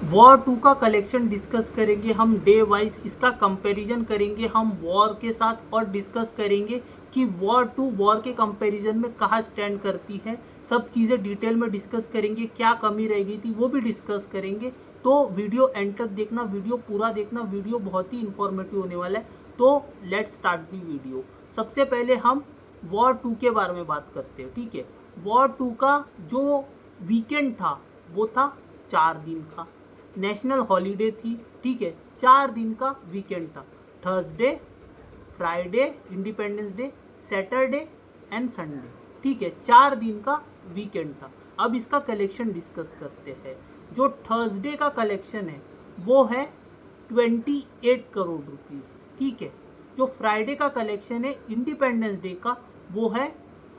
War 2 का collection discuss करेंगे हम डे वाइज, इसका कंपैरिजन करेंगे हम वॉर के साथ और डिस्कस करेंगे कि वॉर 2 वॉर के कंपैरिजन में कहाँ स्टैंड करती है। सब चीज़ें डिटेल में डिस्कस करेंगे, क्या कमी रह गई थी वो भी डिस्कस करेंगे। तो वीडियो एंड तक देखना, वीडियो पूरा देखना, वीडियो बहुत ही इंफॉर्मेटिव होने वाला है। तो लेट्स स्टार्ट दी वीडियो। सबसे पहले हम वॉर 2 के बारे में बात करते हैं, ठीक है। वॉर 2 का जो वीकेंड था वो था 4 दिन का, नेशनल हॉलीडे थी, ठीक है। 4 दिन का वीकेंड था, Thursday, Friday independence day, Saturday and Sunday, ठीक है। 4 दिन का वीकेंड था। अब इसका कलेक्शन डिस्कस करते हैं। जो थर्सडे का कलेक्शन है वो है 28 करोड़ रुपीज़, ठीक है। जो फ्राइडे का कलेक्शन है इंडिपेंडेंस डे का वो है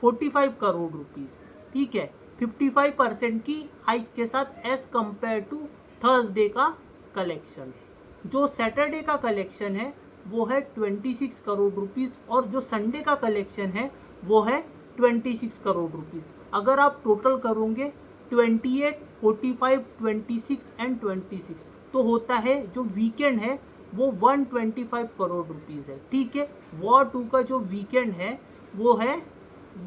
45 करोड़ रुपीज़, ठीक है। 55% की हाइक के साथ एज कंपेयर टू थर्सडे का कलेक्शन। जो सैटरडे का कलेक्शन है वो है 26 करोड़ रुपीज़ और जो संडे का कलेक्शन है वो है 26 करोड़ रुपीज़। अगर आप टोटल करोगे 28, 45, 26 एंड 26 तो होता है जो वीकेंड है वो 125 करोड़ रुपीज़ है, ठीक है। वॉर 2 का जो वीकेंड है वो है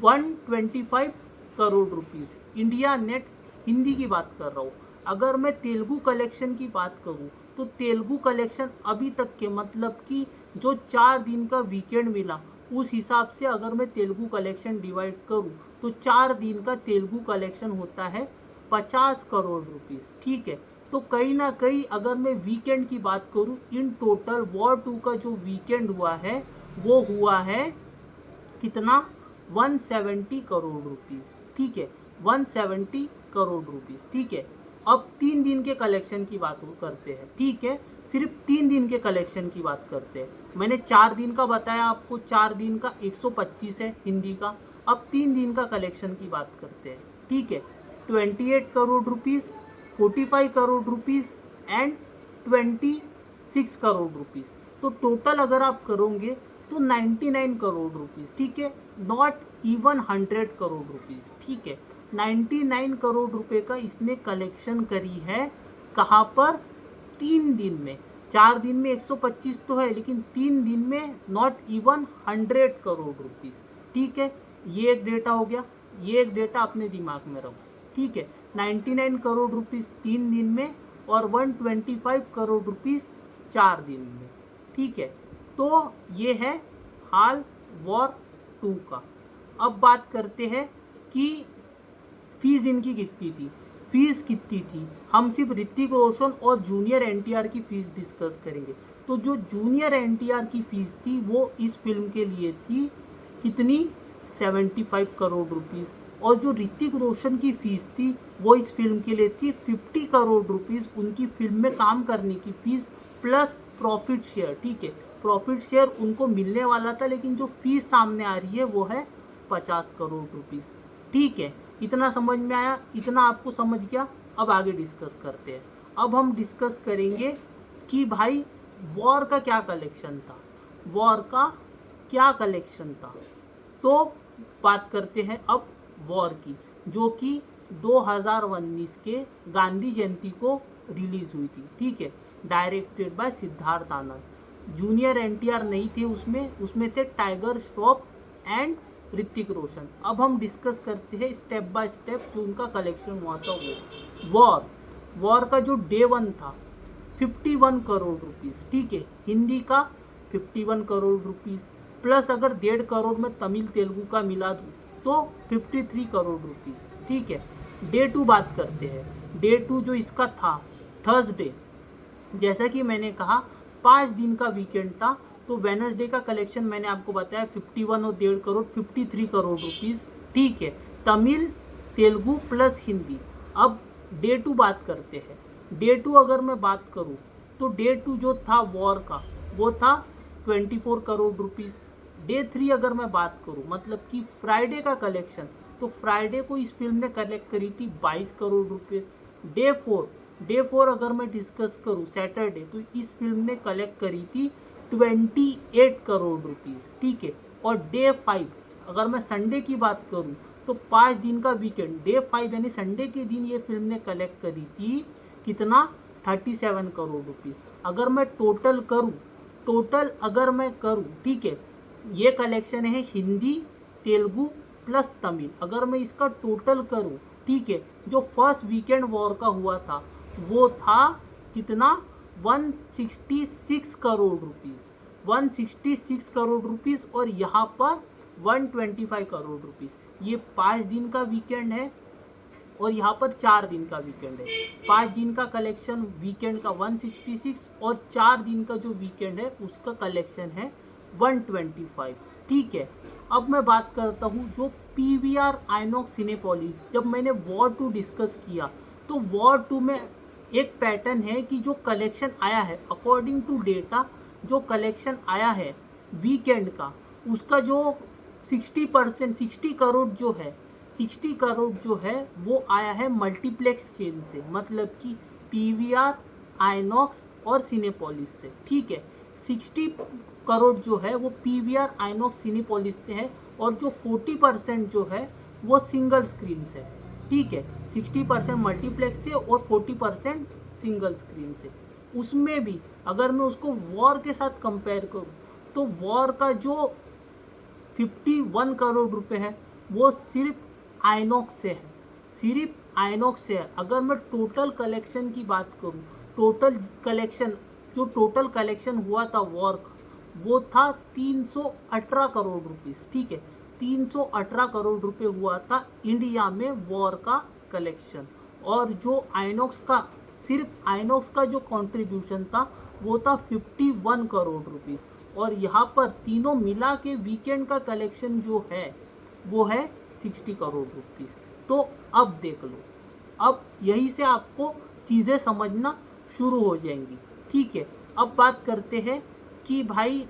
125 crore rupees. India net Hindi की बात कर रहा हूँ। अगर मैं तेलुगु कलेक्शन की बात करूँ तो तेलुगु कलेक्शन अभी तक के, मतलब कि जो 4 दिन का वीकेंड मिला उस हिसाब से अगर मैं तेलुगु कलेक्शन डिवाइड करूँ तो 4 दिन का तेलुगु कलेक्शन होता है 50 करोड़ रुपीज़, ठीक है। तो कहीं ना कहीं अगर मैं वीकेंड की बात करूँ, इन टोटल वॉर 2 का जो वीकेंड हुआ है वो हुआ है कितना, 170 करोड़ रुपीज़, ठीक है। 170 करोड़ रुपीज़, ठीक है। अब 3 दिन के कलेक्शन की बात करते हैं, ठीक है। सिर्फ 3 दिन के कलेक्शन की बात करते हैं। मैंने 4 दिन का बताया आपको, 4 दिन का 125 है हिंदी का। अब 3 दिन का कलेक्शन की बात करते हैं, ठीक है। 28 crore rupees, 45 crore rupees and 26 crore rupees. तो टोटल अगर आप करोगे तो 99 करोड़ रुपीज़, ठीक है। नॉट इवन 100 करोड़ रुपीज़, ठीक है। 99 करोड़ रुपए का इसने कलेक्शन करी है। कहाँ पर? 3 दिन में। 4 दिन में 125 तो है, लेकिन 3 दिन में नॉट इवन 100 करोड़ रुपीज़, ठीक है। ये एक डेटा हो गया, ये एक डेटा अपने दिमाग में रखो, ठीक है। 99 करोड़ रुपीज़ 3 दिन में और 125 करोड़ रुपीज़ 4 दिन में, ठीक है। तो ये है हाल वॉर 2 का। अब बात करते हैं कि फीस इनकी कितनी थी। फीस कितनी थी, हम सिर्फ ऋतिक रोशन और जूनियर एनटीआर की फीस डिस्कस करेंगे। तो जो जूनियर एनटीआर की फीस थी वो इस फिल्म के लिए थी कितनी, 75 करोड़ रुपीज़। और जो ऋतिक रोशन की फीस थी वो इस फिल्म के लिए थी 50 करोड़ रुपीज़, उनकी फिल्म में काम करने की फीस प्लस प्रॉफिट शेयर, ठीक है। प्रॉफिट शेयर उनको मिलने वाला था, लेकिन जो फीस सामने आ रही है वो है 50 करोड़ रुपीज़, ठीक है। इतना समझ में आया, इतना आपको समझ गया। अब आगे डिस्कस करते हैं। अब हम डिस्कस करेंगे कि भाई वॉर का क्या कलेक्शन था, वॉर का क्या कलेक्शन था। तो बात करते हैं अब वॉर की, जो कि 2019 के गांधी जयंती को रिलीज हुई थी, ठीक है। Directed by Siddharth Anand. Junior NTR नहीं थे उसमें, उसमें थे टाइगर श्रॉफ एंड ऋतिक रोशन। अब हम डिस्कस करते हैं स्टेप बाय स्टेप जो उनका कलेक्शन हुआ था वो। वॉर का जो डे 1 था 51 करोड़ रुपीज़, ठीक है। हिंदी का 51 करोड़ रुपीज़ प्लस अगर 1.5 करोड़ में तमिल तेलुगु का मिला दूँ तो 53 करोड़ रुपीज़, ठीक है। डे 2 बात करते हैं। डे 2 जो इसका था थर्सडे, जैसा कि मैंने कहा 5 दिन का वीकेंड था। तो वेनसडे का कलेक्शन मैंने आपको बताया 51 और 1.5 करोड़, 53 करोड़ रुपीज़, ठीक है। तमिल तेलुगु प्लस हिंदी। अब डे 2 बात करते हैं। डे 2 अगर मैं बात करूं तो डे 2 जो था वॉर का वो था 24 करोड़ रुपीज़। डे 3 अगर मैं बात करूं, मतलब कि फ्राइडे का कलेक्शन, तो फ्राइडे को इस फिल्म ने कलेक्ट करी थी 22 करोड़ रुपये। डे 4 अगर मैं डिस्कस करूं सैटरडे, तो इस फिल्म ने कलेक्ट करी थी 28 करोड़ रुपीज़, ठीक है। और डे 5 अगर मैं संडे की बात करूं तो 5 दिन का वीकेंड, डे 5 यानी संडे के दिन ये फिल्म ने कलेक्ट करी थी कितना, 37 करोड़ रुपीस। अगर मैं टोटल अगर मैं करूँ, ठीक है, ये कलेक्शन है हिंदी, तेलुगु प्लस तमिल। अगर मैं इसका टोटल करूँ, ठीक है, जो फर्स्ट वीकेंड वॉर का हुआ था वो था कितना, 166 करोड़ रुपीस, 166 करोड़ रुपीस, और यहाँ पर 125 करोड़ रुपीस। ये 5 दिन का वीकेंड है और यहाँ पर 4 दिन का वीकेंड है। 5 दिन का कलेक्शन वीकेंड का 166 और 4 दिन का जो वीकेंड है उसका कलेक्शन है 125। ठीक है, अब मैं बात करता हूँ जो PVR आइनॉक्स सिनेपोलिस। जब मैंने वॉर 2 डिस्कस किया तो वॉर 2 में एक पैटर्न है कि जो कलेक्शन आया है अकॉर्डिंग टू डेटा, जो कलेक्शन आया है वीकेंड का, उसका जो 60% 60 करोड़ जो है, 60 करोड़ जो है वो आया है मल्टीप्लेक्स चेन से, मतलब कि PVR, आइनॉक्स और सिनेपोलिस से। ठीक है, 60 करोड़ जो है वो PVR, आइनॉक्स, सिनेपोलिस से है, और जो 40% जो है वो सिंगल स्क्रीन से है। ठीक है, 60% मल्टीप्लेक्स से और 40% सिंगल स्क्रीन से। उसमें भी अगर मैं उसको वॉर के साथ कंपेयर करूँ तो वॉर का जो 51 करोड़ रुपए है वो सिर्फ आइनॉक्स से है, सिर्फ आइनॉक्स से है। अगर मैं टोटल कलेक्शन की बात करूँ, टोटल कलेक्शन हुआ था वॉर का वो था 318 करोड़ रुपीस। ठीक है, 318 करोड़ रुपए हुआ था इंडिया में वॉर का कलेक्शन, और जो आइनॉक्स का, सिर्फ आइनॉक्स का जो कंट्रीब्यूशन था वो था 51 करोड़ रुपीस, और यहाँ पर तीनों मिला के वीकेंड का कलेक्शन जो है वो है 60 करोड़ रुपीस। तो अब देख लो, अब यहीं से आपको चीज़ें समझना शुरू हो जाएंगी। ठीक है, अब बात करते हैं कि भाई,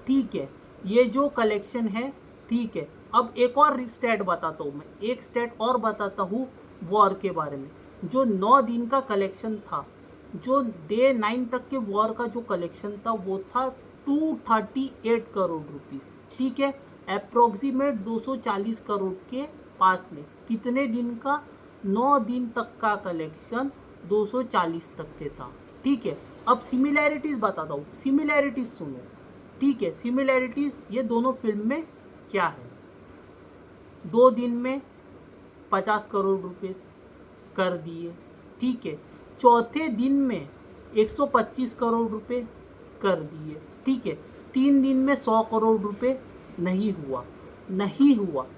ठीक है, ये जो कलेक्शन है, ठीक है, अब एक और स्टेट बताता हूँ मैं, एक स्टेट और बताता हूँ वॉर के बारे में। जो 9 दिन का कलेक्शन था, जो डे 9 तक के वॉर का जो कलेक्शन था वो था 238 करोड़ रुपीस। ठीक है, अप्रोक्सीमेट 240 करोड़ के पास में। कितने दिन का, 9 दिन तक का कलेक्शन 240 तक के था। ठीक है, अब सिमिलैरिटीज बताता हूँ, सिमिलैरिटीज सुनो। ठीक है, सिमिलैरिटीज ये दोनों फिल्म में क्या है, 2 दिन में 50 करोड़ रुपए कर दिए। ठीक है, चौथे दिन में 125 करोड़ रुपए कर दिए। ठीक है, 3 दिन में 100 करोड़ रुपए नहीं हुआ।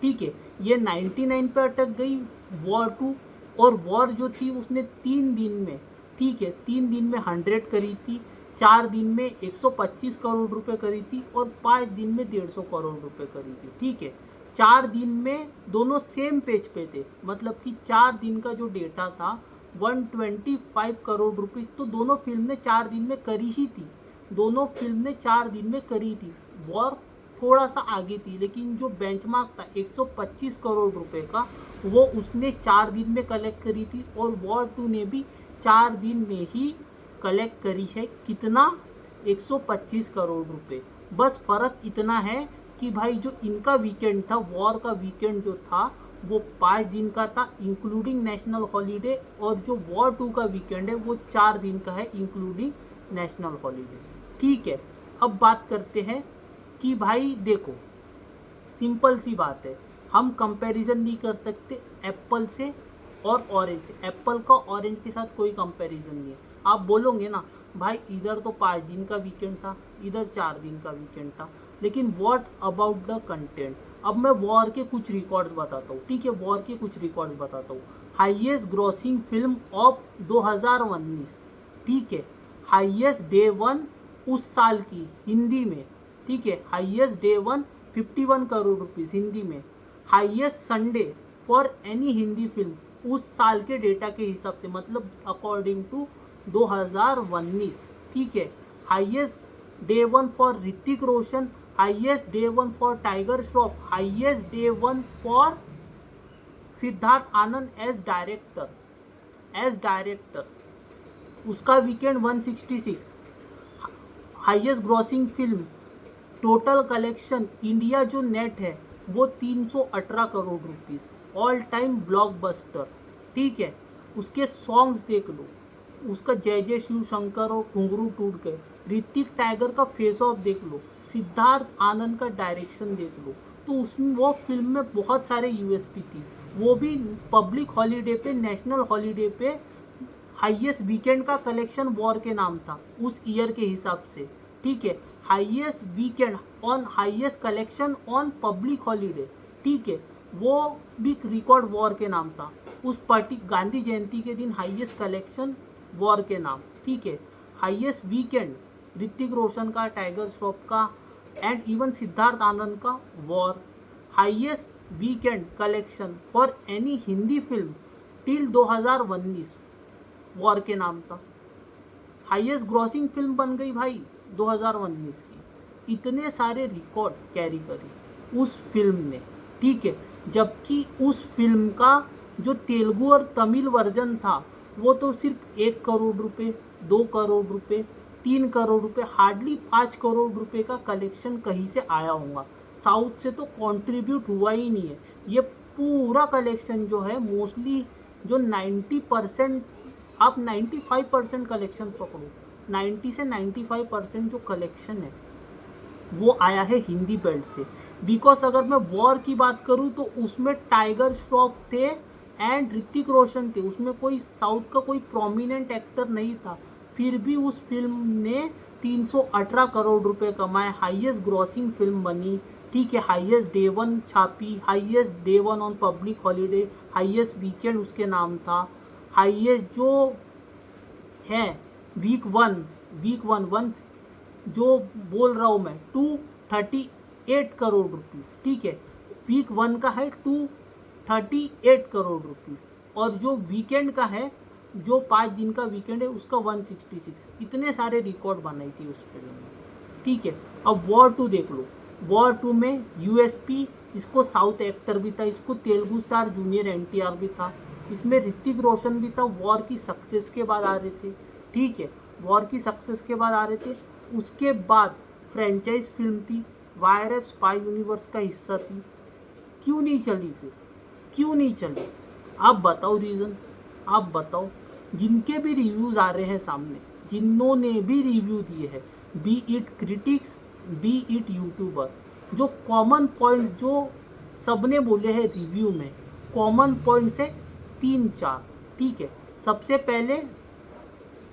ठीक है, ये 99 पे अटक गई वॉर 2, और वॉर जो थी उसने 3 दिन में, ठीक है, 3 दिन में 100 करी थी, 4 दिन में 125 करोड़ रुपए करी थी, और 5 दिन में 150 करोड़ रुपए करी थी। ठीक है, 4 दिन में दोनों सेम पेज पे थे, मतलब कि 4 दिन का जो डेटा था 125 करोड़ रुपीस, तो दोनों फिल्म ने 4 दिन में करी ही थी, दोनों फिल्म ने 4 दिन में करी थी। वॉर थोड़ा सा आगे थी, लेकिन जो बेंचमार्क था 125 करोड़ रुपए का वो उसने 4 दिन में कलेक्ट करी थी, और वॉर 2 ने भी 4 दिन में ही कलेक्ट करी है। कितना, 125 करोड़ रुपए। बस फर्क इतना है कि भाई जो इनका वीकेंड था, वॉर का वीकेंड जो था वो 5 दिन का था इंक्लूडिंग नेशनल हॉलीडे, और जो वॉर 2 का वीकेंड है वो 4 दिन का है इंक्लूडिंग नेशनल हॉलीडे। ठीक है, अब बात करते हैं कि भाई देखो, सिंपल सी बात है, हम कंपैरिजन नहीं कर सकते एप्पल से और ऑरेंज से। एप्पल का ऑरेंज के साथ कोई कंपैरिजन नहीं है। आप बोलोगे ना भाई इधर तो 5 दिन का वीकेंड था, इधर 4 दिन का वीकेंड था, लेकिन व्हाट अबाउट द कंटेंट। अब मैं वॉर के कुछ रिकॉर्ड्स बताता हूँ। ठीक है, वॉर के कुछ रिकॉर्ड्स बताता हूँ। हाईएस्ट ग्रॉसिंग फिल्म ऑफ 2019, ठीक है, हाईएस्ट डे 1 उस साल की हिंदी में, ठीक है, highest day 1 51 crore rupees Hindi में। Highest Sunday for any Hindi film उस साल के डेटा के हिसाब से, मतलब अकॉर्डिंग टू 2019। ठीक है, highest day 1 for Hrithik Roshan, highest day 1 for Tiger Shroff, highest day 1 for Siddharth Anand as director, उसका weekend 166। Highest grossing film, total collection India जो नेट है वो 318 crore rupees, all time blockbuster. ठीक है, उसके सॉन्ग्स देख लो, उसका जय जय शिव शंकर और घुंघरू टूट गए। ऋतिक टाइगर का फेस ऑफ देख लो, सिद्धार्थ आनंद का डायरेक्शन देख लो, तो उसमें वो फिल्म में बहुत सारे यूएसपी थी। वो भी पब्लिक हॉलीडे पे, नेशनल हॉलीडे पे हाईएस्ट वीकेंड का कलेक्शन वॉर के नाम था उस ईयर के हिसाब से, ठीक है। Highest weekend on highest collection on public holiday, ठीक है, वो भी रिकॉर्ड वॉर के नाम था उस पार्टी गांधी जयंती के दिन। हाईएस्ट कलेक्शन वॉर के नाम, ठीक है। हाईएस्ट वीकेंड ऋतिक रोशन का, टाइगर श्रॉफ का एंड इवन सिद्धार्थ आनंद का war. Highest weekend collection for any Hindi film till 2019 war के नाम था। हाईएस्ट ग्रॉसिंग फिल्म बन गई भाई 2019 की। इतने सारे रिकॉर्ड कैरी करे उस फिल्म ने, ठीक है। जबकि उस फिल्म का जो तेलुगु और तमिल वर्जन था वो तो सिर्फ 1 करोड़ रुपए, 2 करोड़ रुपए, 3 करोड़ रुपए, हार्डली 5 करोड़ रुपए का कलेक्शन कहीं से आया होगा। साउथ से तो कंट्रीब्यूट हुआ ही नहीं है। ये पूरा कलेक्शन जो है मोस्टली जो 90%, आप 95% कलेक्शन पकड़ो, 90 से 95% जो कलेक्शन है वो आया है हिंदी बेल्ट से। बिकॉज अगर मैं वॉर की बात करूं तो उसमें टाइगर श्रॉफ थे एंड ऋतिक रोशन थे, उसमें कोई साउथ का कोई प्रोमिनेंट एक्टर नहीं था। फिर भी उस फिल्म ने 318 करोड़ रुपए कमाए, हाईएस्ट ग्रॉसिंग फिल्म बनी, ठीक है। हाईएस्ट डे 1 छापी, highest day 1 on public holiday, highest weekend उसके नाम था, हाईएस्ट जो है वीक वन जो बोल रहा हूँ मैं 238 करोड़ रुपीज़, ठीक है। वीक 1 का है 238 करोड़ रुपीज़ और जो वीकेंड का है, जो 5 दिन का वीकेंड है, उसका 166। इतने सारे रिकॉर्ड बनाई थी उस फिल्म में, ठीक है। अब वॉर 2 देख लो। वॉर 2 में यूएसपी, इसको साउथ एक्टर भी था, इसको तेलुगु स्टार जूनियर एनटीआर भी था, इसमें ऋतिक रोशन भी था। वॉर की सक्सेस के बाद आ रहे थे, ठीक है, वॉर की सक्सेस के बाद आ रहे थे। उसके बाद फ्रेंचाइज फिल्म थी, वायरएफ स्पाई यूनिवर्स का हिस्सा थी। क्यों नहीं चली फिर, क्यों नहीं चली? आप बताओ रीज़न, आप बताओ। जिनके भी रिव्यूज़ आ रहे हैं सामने, जिन्होंने भी रिव्यू दिए हैं, B it critics, B it YouTuber, जो कॉमन पॉइंट्स जो सबने बोले हैं रिव्यू में, कॉमन पॉइंट्स है 3-4, ठीक है। सबसे पहले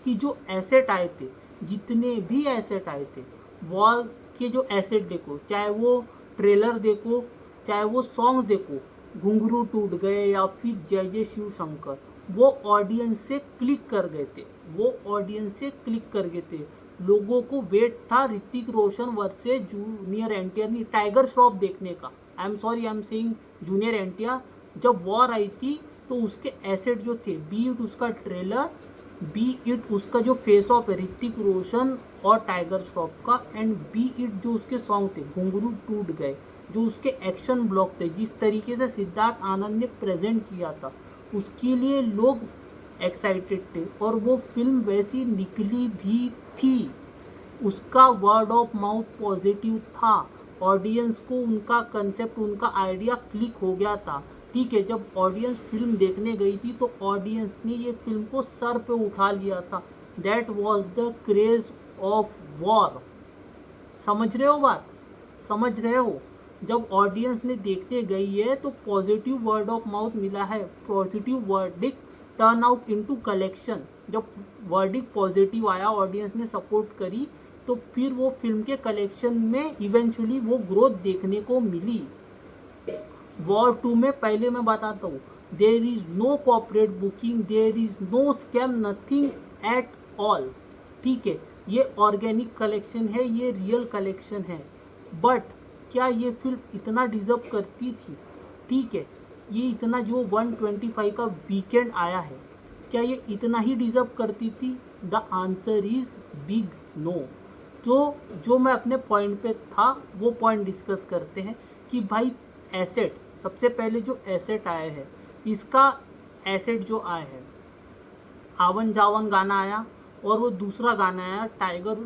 कि जो एसेट आए थे, जितने भी एसेट आए थे वॉर के, जो एसेट देखो, चाहे वो ट्रेलर देखो, चाहे वो सॉन्ग्स देखो, घुंघरू टूट गए या फिर जय जय शिव शंकर, वो ऑडियंस से क्लिक कर गए थे, वो ऑडियंस से क्लिक कर गए थे। लोगों को वेट था ऋतिक रोशन वर्सेस जूनियर एनटीआर, नहीं टाइगर श्रॉफ देखने का। I am sorry, I am saying junior NTR. जब वॉर आई थी तो उसके एसेट जो थे, बी इट उसका ट्रेलर, बी इट उसका जो फेस ऑफ है ऋतिक रोशन और टाइगर श्रॉफ का, एंड बी इट जो उसके सॉन्ग थे घुंघरू टूट गए, जो उसके एक्शन ब्लॉक थे, जिस तरीके से सिद्धार्थ आनंद ने प्रेजेंट किया था, उसके लिए लोग एक्साइटेड थे। और वो फिल्म वैसी निकली भी थी, उसका वर्ड ऑफ माउथ पॉजिटिव था, ऑडियंस को उनका कंसेप्ट, उनका आइडिया क्लिक हो गया था, ठीक है। जब ऑडियंस फिल्म देखने गई थी तो ऑडियंस ने ये फिल्म को सर पे उठा लिया था। That was the craze of war. समझ रहे हो बात, समझ रहे हो? जब ऑडियंस ने देखने गई है तो पॉजिटिव वर्ड ऑफ माउथ मिला है, positive verdict turn out into collection. जब वर्डिक पॉजिटिव आया, ऑडियंस ने सपोर्ट करी, तो फिर वो फिल्म के कलेक्शन में इवेंचुअली वो ग्रोथ देखने को मिली। वॉर 2 में पहले मैं बताता हूँ, there is no corporate booking, there is no scam, nothing at all, ठीक है। ये ऑर्गेनिक कलेक्शन है, ये रियल कलेक्शन है। बट क्या ये फिल्म इतना डिजर्व करती थी, ठीक है? ये इतना जो 125 का वीकेंड आया है, क्या ये इतना ही डिजर्व करती थी? The answer is big no. तो जो मैं अपने पॉइंट पे था वो पॉइंट डिस्कस करते हैं कि भाई एसेट, सबसे पहले जो एसेट आया है, इसका एसेट जो आया है, आवन जावन गाना आया और वो दूसरा गाना आया टाइगर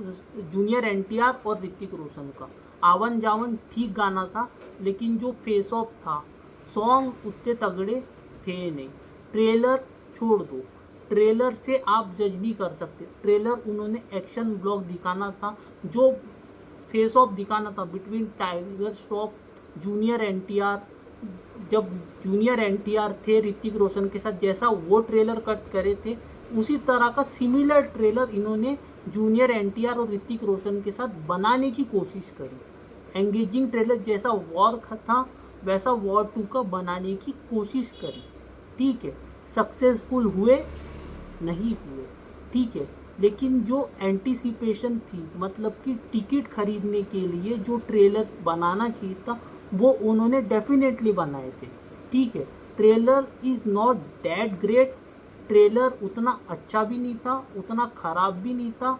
जूनियर एनटीआर और ऋतिक रोशन का। आवन जावन ठीक गाना था, लेकिन जो फेस ऑफ था, सॉन्ग उतने तगड़े थे नहीं। ट्रेलर छोड़ दो, ट्रेलर से आप जज नहीं कर सकते। ट्रेलर उन्होंने एक्शन ब्लॉक दिखाना था, जो फेस ऑफ दिखाना था between tiger Shroff, junior NTR, जब जूनियर एनटीआर थे ऋतिक रोशन के साथ, जैसा वो ट्रेलर कट करे थे उसी तरह का सिमिलर ट्रेलर इन्होंने जूनियर एनटीआर और ऋतिक रोशन के साथ बनाने की कोशिश करी। एंगेजिंग ट्रेलर जैसा वॉर था वैसा वॉर 2 का बनाने की कोशिश करी, ठीक है। सक्सेसफुल हुए नहीं हुए, ठीक है, लेकिन जो एंटीसिपेशन थी, मतलब कि टिकट खरीदने के लिए जो ट्रेलर बनाना चाहिए था वो उन्होंने डेफिनेटली बनाए थे, ठीक है। Trailer is not that great, trailer उतना अच्छा भी नहीं था, उतना ख़राब भी नहीं था,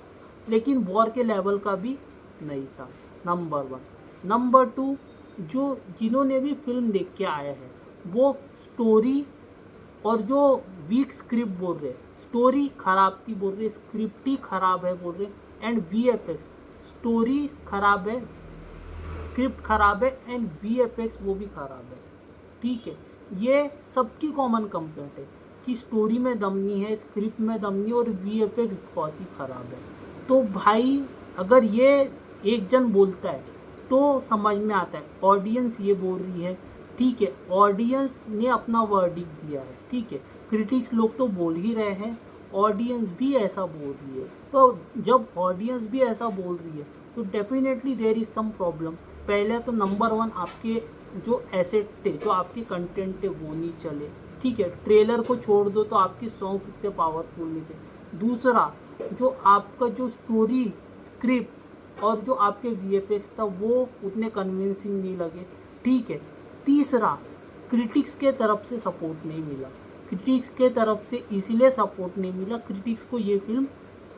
लेकिन वॉर के लेवल का भी नहीं था, नंबर 1। नंबर 2, जो जिन्होंने भी फिल्म देख के आया है वो स्टोरी और जो वीक स्क्रिप्ट बोल रहे, स्टोरी खराब थी बोल रहे, स्क्रिप्ट ही खराब है बोल रहे, एंड वीएफएक्स, स्टोरी खराब है, स्क्रिप्ट खराब है, एंड वीएफएक्स वो भी खराब है, ठीक है। ये सबकी कॉमन कंप्लेंट है कि स्टोरी में दम नहीं है, स्क्रिप्ट में दम नहीं, और वीएफएक्स बहुत ही खराब है। तो भाई अगर ये एक जन बोलता है तो समझ में आता है, ऑडियंस ये बोल रही है, ठीक है, ऑडियंस ने अपना वर्डिक्ट दिया है, ठीक है। क्रिटिक्स लोग तो बोल ही रहे हैं, ऑडियंस भी ऐसा बोल रही है, तो जब ऑडियंस भी ऐसा बोल रही है तो definitely there is some problem. पहले तो नंबर 1 आपके जो एसेट थे, जो आपके कंटेंट थे वो नहीं चले, ठीक है। ट्रेलर को छोड़ दो तो आपके सॉन्ग्स उतने पावरफुल नहीं थे। दूसरा, जो आपका जो स्टोरी, स्क्रिप्ट और जो आपके वीएफएक्स था वो उतने कन्विंसिंग नहीं लगे, ठीक है। तीसरा, क्रिटिक्स के तरफ से सपोर्ट नहीं मिला, क्रिटिक्स के तरफ से इसीलिए सपोर्ट नहीं मिला, क्रिटिक्स को ये फिल्म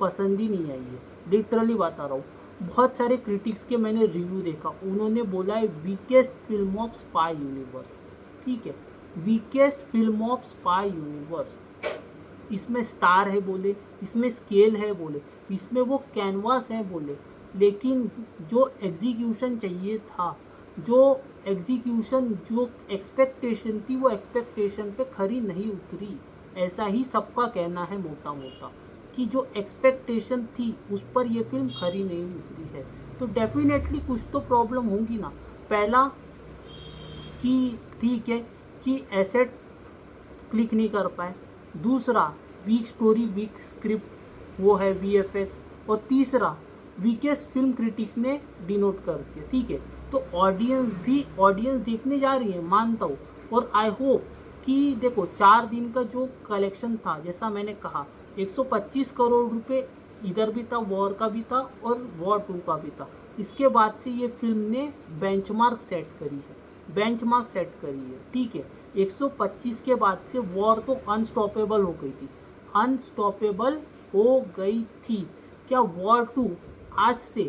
पसंद ही नहीं आई है, लिटरली बता रहा हूँ। बहुत सारे क्रिटिक्स के मैंने रिव्यू देखा, उन्होंने बोला है weakest film of spy universe, ठीक है, weakest film of spy universe. इसमें स्टार है बोले, इसमें स्केल है बोले, इसमें वो कैनवास है बोले, लेकिन जो एग्जीक्यूशन चाहिए था, जो एग्जीक्यूशन, जो एक्सपेक्टेशन थी, वो एक्सपेक्टेशन पे खरी नहीं उतरी। ऐसा ही सबका कहना है मोटा मोटा, कि जो एक्सपेक्टेशन थी उस पर ये फिल्म खरी नहीं उतरी है। तो डेफिनेटली कुछ तो प्रॉब्लम होगी ना। पहला कि ठीक है कि एसेट क्लिक नहीं कर पाए, दूसरा वीक स्टोरी, वीक स्क्रिप्ट वो है वीएफएक्स, और तीसरा वीकेस्ट फिल्म क्रिटिक्स ने डिनोट कर दिया, ठीक है। तो ऑडियंस देखने जा रही है, मानता हूँ, और आई होप कि देखो 4 दिन का जो कलेक्शन था, जैसा मैंने कहा 125 करोड़ रुपए इधर भी था, वॉर का भी था और वॉर 2 का भी था। इसके बाद से ये फिल्म ने बेंचमार्क सेट करी है, ठीक है। 125 के बाद से वॉर तो अनस्टॉपेबल हो गई थी, क्या वॉर 2 आज से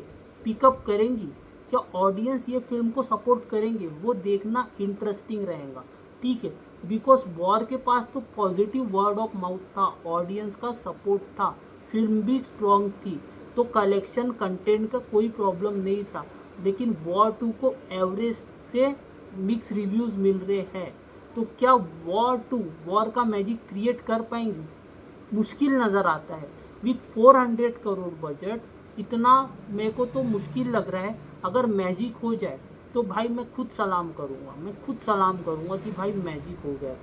पिकअप करेंगी, क्या ऑडियंस ये फिल्म को सपोर्ट करेंगे, वो देखना इंटरेस्टिंग रहेगा, ठीक है। बिकॉज वॉर के पास तो पॉजिटिव वर्ड ऑफ माउथ था, ऑडियंस का सपोर्ट था, फिल्म भी स्ट्रॉन्ग थी, तो कलेक्शन कंटेंट का कोई प्रॉब्लम नहीं था। लेकिन वॉर 2 को एवरेज से मिक्स रिव्यूज़ मिल रहे हैं, तो क्या वॉर का मैजिक क्रिएट कर पाएंगी? मुश्किल नज़र आता है। विथ 400 करोड़ बजट इतना मेरे को तो मुश्किल लग रहा है। अगर मैजिक हो जाए तो भाई मैं खुद सलाम करूँगा कि भाई मैजिक हो गया।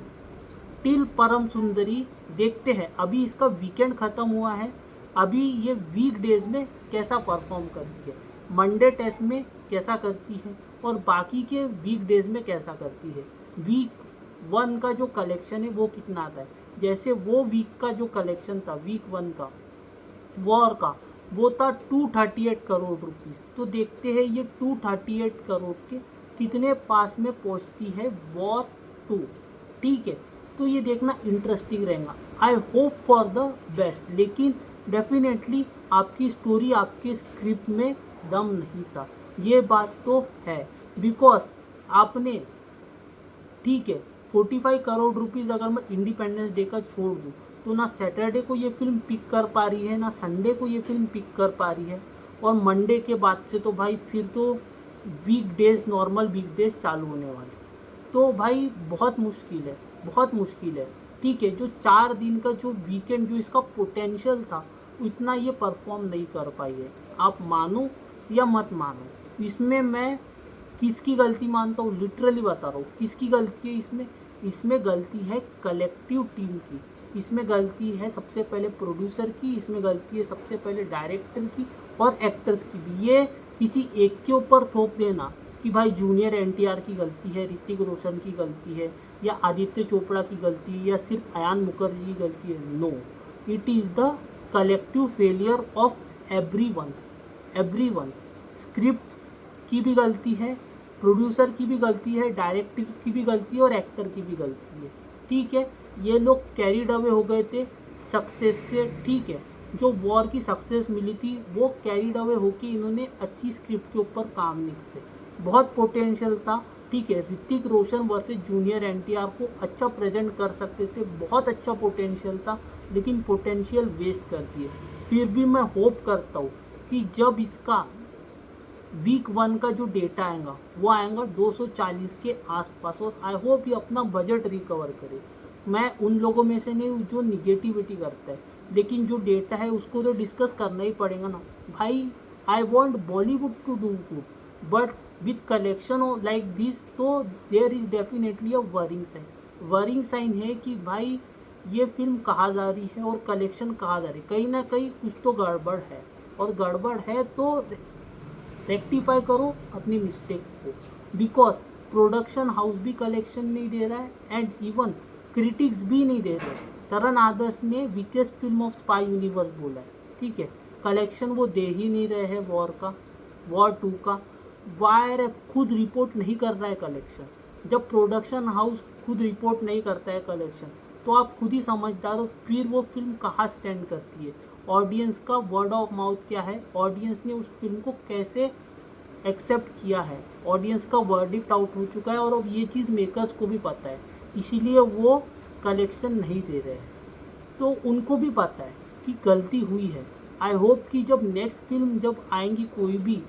टिल परम सुंदरी देखते हैं, अभी इसका वीकेंड ख़त्म हुआ है, अभी ये वीक डेज में कैसा परफॉर्म करती है, मंडे टेस्ट में कैसा करती है और बाकी के वीक डेज में कैसा करती है। वीक 1 का जो कलेक्शन है वो कितना आता है, जैसे वो वीक का जो कलेक्शन था वीक 1 का वॉर का, वो था 238 करोड़ रुपीस। तो देखते हैं ये 238 करोड़ के कितने पास में पहुंचती है वॉर 2, ठीक है। तो ये देखना इंटरेस्टिंग रहेगा। I hope for the best, लेकिन डेफिनेटली आपकी स्टोरी, आपके स्क्रिप्ट में दम नहीं था, ये बात तो है। बिकॉज आपने, ठीक है, 45 करोड़ रुपीज़ अगर मैं इंडिपेंडेंस डे का छोड़ दूँ तो ना सैटरडे को ये फिल्म पिक कर पा रही है, ना संडे को ये फिल्म पिक कर पा रही है, और मंडे के बाद से तो भाई फिर तो नॉर्मल वीक डेज चालू होने वाले। तो भाई बहुत मुश्किल है, ठीक ठीक है। जो 4 दिन का जो वीकेंड जो इसका पोटेंशियल था उतना ये परफॉर्म नहीं कर पाई है। आप मानो या मत मानो, इसमें मैं किसकी गलती मानता हूँ, लिटरली बता रहा हूँ किसकी गलती है इसमें। इसमें गलती है कलेक्टिव टीम की, इसमें गलती है सबसे पहले प्रोड्यूसर की, इसमें गलती है सबसे पहले डायरेक्टर की और एक्टर्स की भी। ये किसी एक के ऊपर थोप देना कि भाई जूनियर एनटीआर की गलती है, ऋतिक रोशन की गलती है, या आदित्य चोपड़ा की गलती है, या सिर्फ अयान मुखर्जी की गलती है, no, it is the collective failure of everyone. Script की भी गलती है, प्रोड्यूसर की भी गलती है, डायरेक्टर की भी गलती है और एक्टर की भी गलती है। ठीक है, ये लोग कैरिड अवे हो गए थे सक्सेस से। ठीक है, जो वॉर की सक्सेस मिली थी वो कैरिड अवे होके इन्होंने अच्छी स्क्रिप्ट के ऊपर काम नहीं किया। बहुत पोटेंशियल था। ठीक है, ऋतिक रोशन वर्सेस जूनियर एनटीआर को अच्छा प्रेजेंट कर सकते थे, बहुत अच्छा पोटेंशियल था, लेकिन पोटेंशियल वेस्ट कर दिए। फिर भी मैं होप करता हूँ कि जब इसका वीक 1 का जो डेटा आएगा वो आएगा 240 के आसपास, और आई होप ये अपना बजट रिकवर करे। मैं उन लोगों में से नहीं हूँ जो निगेटिविटी करता है, लेकिन जो डेटा है उसको तो डिस्कस करना ही पड़ेगा ना भाई। I want Bollywood to do good, but with collection like this तो there is definitely a worrying sign है कि भाई ये फिल्म कहाँ जा रही है और कलेक्शन कहाँ जा रही है। कहीं ना कहीं कुछ तो गड़बड़ है, और गड़बड़ है तो रेक्टिफाई करो अपनी मिस्टेक को, बिकॉज प्रोडक्शन हाउस भी कलेक्शन नहीं दे रहा है एंड इवन क्रिटिक्स भी नहीं दे रहे। तरण आदर्श ने weakest film of spy universe बोला है। ठीक है, कलेक्शन वो दे ही नहीं रहे हैं वॉर 2 का। वाईआरएफ खुद रिपोर्ट नहीं कर रहा है कलेक्शन। जब प्रोडक्शन हाउस खुद रिपोर्ट नहीं करता है कलेक्शन, तो आप खुद ही समझदार हो फिर वो फिल्म कहाँ स्टैंड करती है। ऑडियंस का वर्ड ऑफ माउथ क्या है, ऑडियंस ने उस फिल्म को कैसे एक्सेप्ट किया है, ऑडियंस का वर्डिक्ट आउट हो चुका है, और अब ये चीज़ मेकर्स को भी पता है, इसीलिए वो कलेक्शन नहीं दे रहे हैं। तो उनको भी पता है कि गलती हुई है। आई होप कि जब नेक्स्ट फिल्म जब आएंगी, कोई भी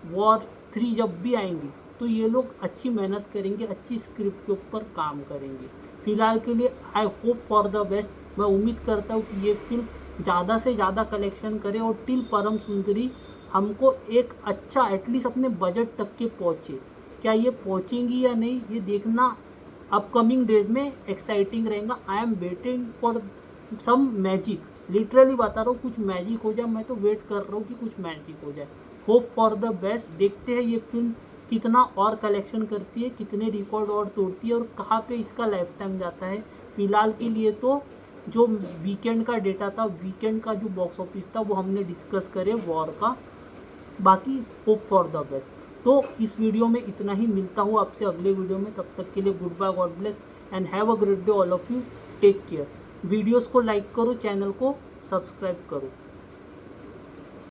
वॉर 3 जब भी आएंगी, तो ये लोग अच्छी मेहनत करेंगे, अच्छी स्क्रिप्ट के ऊपर काम करेंगे। फिलहाल के लिए I hope for the best. मैं उम्मीद करता हूँ कि ये फिल्म ज़्यादा से ज़्यादा कलेक्शन करे और टिल परम सुंदरी हमको एक अच्छा एटलीस्ट अपने बजट तक के पहुँचे। क्या ये पहुँचेंगी या नहीं, ये देखना अपकमिंग डेज में एक्साइटिंग रहेगा। I am waiting for some magic, literally बता रहा हूँ, कुछ मैजिक हो जाए। मैं तो वेट कर रहा हूँ कि कुछ मैजिक हो जाए। Hope for the best. देखते हैं ये फिल्म कितना और कलेक्शन करती है, कितने रिकॉर्ड और तोड़ती है, और कहाँ पे इसका लाइफ टाइम जाता है। फिलहाल के लिए तो जो वीकेंड का डेटा था, वीकेंड का जो बॉक्स ऑफिस था, वो हमने डिस्कस करे वॉर का। बाकी होप फॉर द बेस्ट। तो इस वीडियो में इतना ही, मिलता हूँ आपसे अगले वीडियो में। तब तक के लिए goodbye, God bless and have a great day all of you. Take care. Videos को लाइक करो, चैनल को सब्सक्राइब करो।